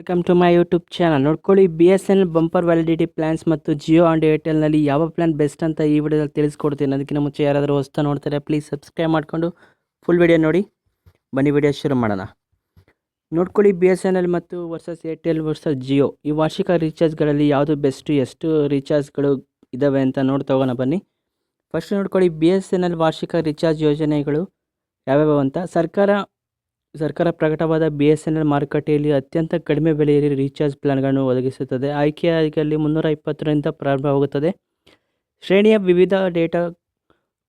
Welcome to my YouTube channel. ನೋಡ್ಕೊಳ್ಳಿ, B S N L bumper validity plans ಮತ್ತು Jio and ಏರ್ಟೆಲ್ನಲ್ಲಿ ಯಾವ plan best ಅಂತ ಈ ವಿಡಿಯೋದಲ್ಲಿ ತಿಳಿಸ್ಕೊಡ್ತೀನಿ. ಅದಕ್ಕಿಂತ ಮುಂಚೆ ಯಾರಾದರೂ ಹೊಸ್ತಾ ನೋಡ್ತಾರೆ ಪ್ಲೀಸ್ ಸಬ್ಸ್ಕ್ರೈಬ್ ಮಾಡಿಕೊಂಡು ಫುಲ್ ವಿಡಿಯೋ ನೋಡಿ. ಬನ್ನಿ ವಿಡಿಯೋ ಶುರು ಮಾಡೋಣ. ನೋಡ್ಕೊಳ್ಳಿ, ಬಿ ಎಸ್ ಎನ್ ಎಲ್ ಮತ್ತು ವರ್ಸಸ್ ಏರ್ಟೆಲ್ ವರ್ಸಸ್ ಜಿಯೋ ಈ ವಾರ್ಷಿಕ ರೀಚಾರ್ಜ್ಗಳಲ್ಲಿ ಯಾವುದು ಬೆಸ್ಟು, ಎಷ್ಟು ರೀಚಾರ್ಜ್ಗಳು ಇದ್ದಾವೆ ಅಂತ ನೋಡ್ತಾ ಹೋಗೋಣ ಬನ್ನಿ. ಫಸ್ಟ್ ನೋಡ್ಕೊಳ್ಳಿ, ಬಿ ಎಸ್ ಎನ್ ಎಲ್ ವಾರ್ಷಿಕ ರೀಚಾರ್ಜ್ ಯೋಜನೆಗಳು ಯಾವ್ಯಾವ ಅಂತ. ಸರ್ಕಾರ ಪ್ರಕಟವಾದ ಬಿ ಎಸ್ ಎನ್ ಎಲ್ ಮಾರುಕಟ್ಟೆಯಲ್ಲಿ ಅತ್ಯಂತ ಕಡಿಮೆ ಬೆಲೆಯಲ್ಲಿ ರೀಚಾರ್ಜ್ ಪ್ಲಾನ್ಗಳನ್ನು ಒದಗಿಸುತ್ತದೆ. ಆಯ್ಕೆಯಾಗಲಿ 320ರಿಂದ ಪ್ರಾರಂಭವಾಗುತ್ತದೆ. ಶ್ರೇಣಿಯ ವಿವಿಧ ಡೇಟಾ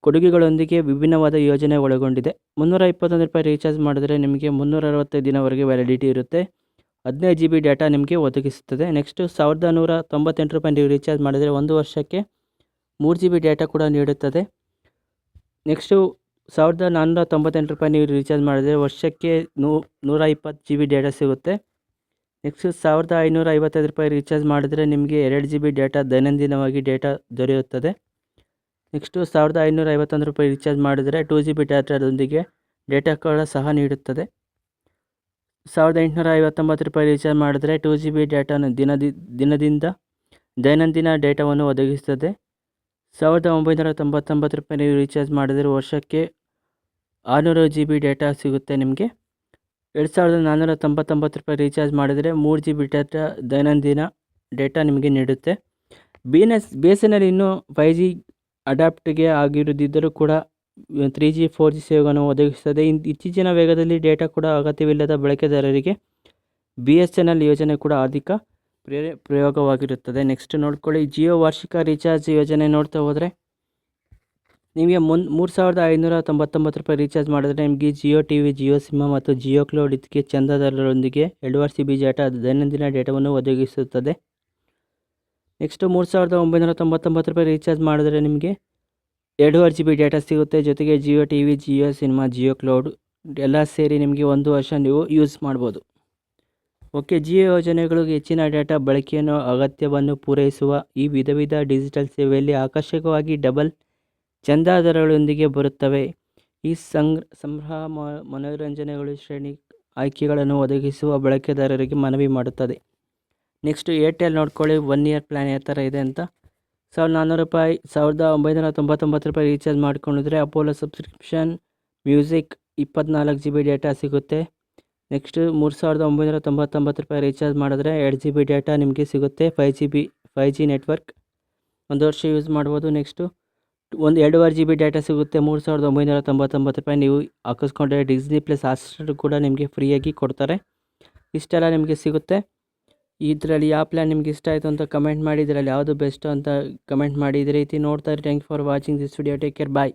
ಕೊಡುಗೆಗಳೊಂದಿಗೆ ವಿಭಿನ್ನವಾದ ಯೋಜನೆ ಒಳಗೊಂಡಿದೆ. 321 ರೂಪಾಯಿ ರೀಚಾರ್ಜ್ ಮಾಡಿದರೆ ನಿಮಗೆ 365 ದಿನವರೆಗೆ ವ್ಯಾಲಿಡಿಟಿ ಇರುತ್ತೆ. 15 GB ಡೇಟಾ ನಿಮಗೆ ಒದಗಿಸುತ್ತದೆ. ನೆಕ್ಸ್ಟು 1198 ರೂಪಾಯಿ ನೀವು ರೀಚಾರ್ಜ್ ಮಾಡಿದರೆ 1 ವರ್ಷಕ್ಕೆ 3 GB ಡೇಟಾ ಕೂಡ ನೀಡುತ್ತದೆ. ನೆಕ್ಸ್ಟು 1498 ರೂಪಾಯಿ ನೀವು ರೀಚಾರ್ಜ್ ಮಾಡಿದರೆ ವರ್ಷಕ್ಕೆ 120 GB ಡೇಟಾ ಸಿಗುತ್ತೆ. ನೆಕ್ಸ್ಟು 1555 ರೂಪಾಯಿ ರೀಚಾರ್ಜ್ ಮಾಡಿದರೆ ನಿಮಗೆ 2 GB ಡೇಟಾ ದೈನಂದಿನವಾಗಿ ಡೇಟಾ ದೊರೆಯುತ್ತದೆ. ನೆಕ್ಸ್ಟು 1551 ರೂಪಾಯಿ ರೀಚಾರ್ಜ್ ಮಾಡಿದರೆ 2 GB ಡೇಟಾದೊಂದಿಗೆ ಡೇಟಾ ಕೂಡ ಸಹ ನೀಡುತ್ತದೆ. 1859 ರೂಪಾಯಿ ರೀಚಾರ್ಜ್ ಮಾಡಿದರೆ 2 GB ಡೇಟಾನ ದೈನಂದಿನ ಡೇಟಾವನ್ನು ಒದಗಿಸುತ್ತದೆ. 1999 ರೂಪಾಯಿ ನೀವು ರೀಚಾರ್ಜ್ ಮಾಡಿದರೆ ವರ್ಷಕ್ಕೆ 600 GB ಡೇಟಾ ಸಿಗುತ್ತೆ ನಿಮಗೆ. 2499 ರೂಪಾಯಿ ರೀಚಾರ್ಜ್ ಮಾಡಿದರೆ 3 GB ಡೇಟಾ ದೈನಂದಿನ ಡೇಟಾ ನಿಮಗೆ ನೀಡುತ್ತೆ. ಬಿ ಎಸ್ ಎನ್ ಎಲ್ ಇನ್ನೂ 5G ಅಡಾಪ್ಟ್ಗೆ ಆಗಿರದಿದ್ದರೂ ಕೂಡ 3G 4G ಸೇವೆಗಳನ್ನು ಒದಗಿಸುತ್ತದೆ. ಇತ್ತೀಚಿನ ವೇಗದಲ್ಲಿ ಡೇಟಾ ಕೂಡ ಅಗತ್ಯವಿಲ್ಲದ ಬಳಕೆದಾರರಿಗೆ ಬಿ ಎಸ್ ಎನ್ ಎಲ್ ಯೋಜನೆ ಕೂಡ ಅಧಿಕ ಪ್ರಯೋಗವಾಗಿರುತ್ತದೆ. ನೆಕ್ಸ್ಟ್ ನೋಡ್ಕೊಳ್ಳಿ, ಜಿಯೋ ವಾರ್ಷಿಕ ರೀಚಾರ್ಜ್ ಯೋಜನೆ ನೋಡ್ತಾ ಹೋದರೆ ನಿಮಗೆ 3599 ರೂಪಾಯಿ ರೀಚಾರ್ಜ್ ಮಾಡಿದರೆ ನಿಮಗೆ ಜಿಯೋ ಟಿವಿ, ಜಿಯೋ ಸಿನಿಮಾ ಮತ್ತು ಜಿಯೋ ಕ್ಲೌಡ್ ಇದಕ್ಕೆ ಚಂದಾದಾರರೊಂದಿಗೆ 2.5 GB ಡೇಟಾ ದೈನಂದಿನ ಡೇಟಾವನ್ನು ಒದಗಿಸುತ್ತದೆ. ನೆಕ್ಸ್ಟು 3999 ರೂಪಾಯಿ ರೀಚಾರ್ಜ್ ಮಾಡಿದರೆ ನಿಮಗೆ 2.5 GB ಡೇಟಾ ಸಿಗುತ್ತೆ. ಜೊತೆಗೆ Jio TV, Jio cinema, Jio cloud ಎಲ್ಲ ಸೇರಿ ನಿಮಗೆ 1 ವರ್ಷ ನೀವು ಯೂಸ್ ಮಾಡ್ಬೋದು. ಓಕೆ, ಜಿಯೋ ಯೋಜನೆಗಳಿಗೆ ಹೆಚ್ಚಿನ ಡೇಟಾ ಬಳಕೆಯನ್ನು ಅಗತ್ಯವನ್ನು ಪೂರೈಸುವ ಈ ವಿಧ ಡಿಜಿಟಲ್ ಸೇವೆಯಲ್ಲಿ ಆಕರ್ಷಕವಾಗಿ ಡಬಲ್ ಚಂದಾದಾರರೊಂದಿಗೆ ಬರುತ್ತವೆ. ಈ ಸಂಗ್ರಹ ಮನೋರಂಜನೆಗಳು ಶ್ರೇಣಿ ಆಯ್ಕೆಗಳನ್ನು ಒದಗಿಸುವ ಬಳಕೆದಾರರಿಗೆ ಮನವಿ ಮಾಡುತ್ತದೆ. ನೆಕ್ಸ್ಟು ಏರ್ಟೆಲ್ ನೋಡ್ಕೊಳ್ಳಿ, 1 ಇಯರ್ ಪ್ಲ್ಯಾನ್ ಯಾವ ಥರ ಇದೆ ಅಂತ. 1400 ರೂಪಾಯಿ 1999 ರೂಪಾಯಿ ರೀಚಾರ್ಜ್ ಮಾಡ್ಕೊಂಡಿದ್ರೆ Apollo subscription music 24 GB data ಸಿಗುತ್ತೆ. ನೆಕ್ಸ್ಟು 3999 ರೂಪಾಯಿ ರೀಚಾರ್ಜ್ ಮಾಡಿದ್ರೆ 2 GB ಡೇಟಾ ನಿಮಗೆ ಸಿಗುತ್ತೆ. 5G ನೆಟ್ವರ್ಕ್ 1 ವರ್ಷ ಯೂಸ್ ಮಾಡ್ಬೋದು. ನೆಕ್ಸ್ಟು 2.5 GB ಡೇಟಾ ಸಿಗುತ್ತೆ. 3999 ರೂಪಾಯಿ ನೀವು ಹಾಕಿಸ್ಕೊಂಡ್ರೆ ಡಿಸ್ನಿ ಪ್ಲಸ್ ಹಾಟ್ಸ್ಟಾರ್ ಕೂಡ ನಿಮಗೆ ಫ್ರೀಯಾಗಿ ಕೊಡ್ತಾರೆ. ಇಷ್ಟೆಲ್ಲ ನಿಮಗೆ ಸಿಗುತ್ತೆ. ಇದರಲ್ಲಿ ಯಾವ ಪ್ಲ್ಯಾನ್ ನಿಮ್ಗೆ ಇಷ್ಟ ಆಯಿತು ಅಂತ ಕಮೆಂಟ್ ಮಾಡಿ. ಇದರಲ್ಲಿ ಯಾವುದು ಬೆಸ್ಟು ಅಂತ ಕಮೆಂಟ್ ಮಾಡಿ. ಇದೇ ರೀತಿ ನೋಡ್ತಾ ಇರಿ. Thank you for watching this video. Take care, bye.